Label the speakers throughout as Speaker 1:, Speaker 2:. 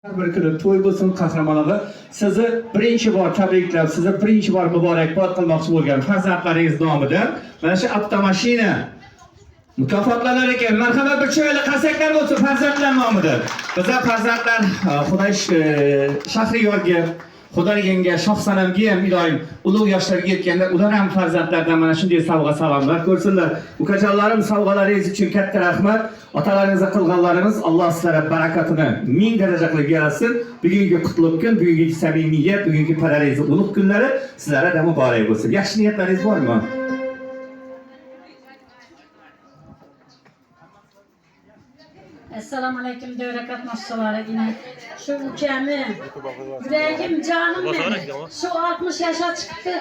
Speaker 1: Bir kuni to'y bo'lsin qahramonlar. Sizni birinchi bor tabriklab, sizni birinchi bor muborakbod qilmoqchi bo'lgan farzandlaringiz nomidan mana shu avtomashina mukofotlanar ekan. Marhamat, bir chiroyli qarsaklar bo'lsin farzandlar nomidan. Bizlar farzandlar Xudoy Shahriyorga, Xudoyga, Shohsanamga ham iloyim ulug' yoshlarga yetganda ular ham farzandlardan mana shunday sovg'a salomlar ko'rsinlar. Ukajonlarim, sovg'alaringiz uchun katta rahmat. Otalaringizni qilganlarimiz Alloh sizlarga barakatini ming daraja qilib yaratsin. Bugungi qutlug' kun, bugungi samimiyat, bugungi paraliz ulug' kunlari sizlarga da muborak bo'lsin. Yaxshi niyatlaringiz bormi?
Speaker 2: Esselamu Aleyküm devre katmışçıları yine. Şu ülkemi, yüreğim, canım benim. Şu 60 yaşa çıktı,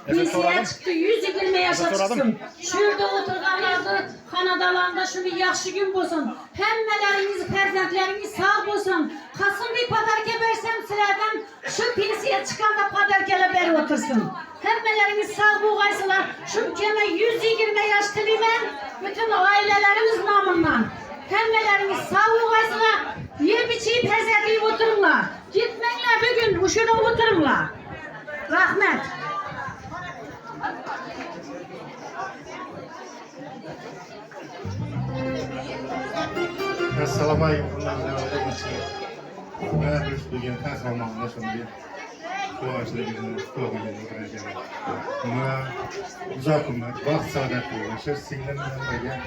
Speaker 2: pensiye çıktı, 120 yaşa çıksın. Şurada oturganlarda, Kanadalarda şu bir yaxşı gün olsun. Hemmeleriniz, ferzentleriniz sağ olsun. Kasım bir pazar gebersem sıradan şu pensiye çıkan da pazar gele beri otursun. Hemmeleriniz sağ boğaysılar. Şu ülkeme 120 yaş dilimem, bütün ailelerimiz namından. Hemmeleriniz sağ olasınlar, yer biçeyip hezerleyip oturunlar. Gitmenler bugün uşuna oturunlar. Rahmet.
Speaker 3: Assalamu alaikum. Ben bugün kahramanla şimdi bu açıdan programını yapacağım. Ama uzak umut, vakit saadetli ulaşır. Sinirlenmeye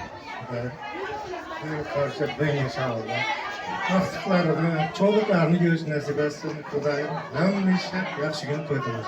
Speaker 3: karşı ben inşallah. Vakitlerini, çocuklarını görüş nasip etsin. Kudayım. Hemmişe yaxshi gün to'ytamiz.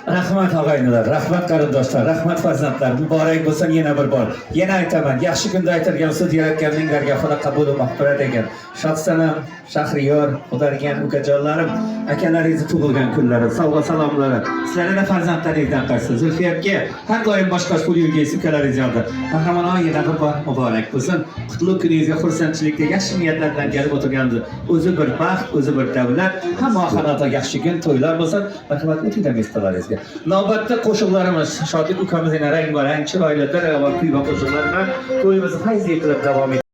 Speaker 1: Rahmat og'aynilar, rahmat qarindoshlar, rahmat farzandlar, muborak bo'lsin yana bir bor. Yana aytaman, yaxshi kunda aytilgan so'z yaratganlarga Xudo qabul va mag'firat ekan. Shohsanam, Shahriyor, Xudoygan ukajonlarim, akalaringizni tug'ilgan kunlari, sovg'a salomlari. Sizlarga farzandlaringizdan qaysi Zulfiyatga har doim boshqacha pul yurgaysiz ukalaringiz yonida. Qahramonon yana bir bor muborak bo'lsin. Qutlug' kuningizga xursandchilikda yaxshi niyatlar bilan kelib o'tirgansiz. O'zi bir baxt, o'zi bir davlat, hamma hayotda yaxshi kun, to'ylar bo'lsin. Marhamat o'tinglar mestalaringizga. Navbatda qo'shiqlarimiz Shodlik ukamiz yana rang-barang chiroyli daryo va kuy va qo'shiqlar bilan to'yimizni fayzli qilib davom ettiramiz.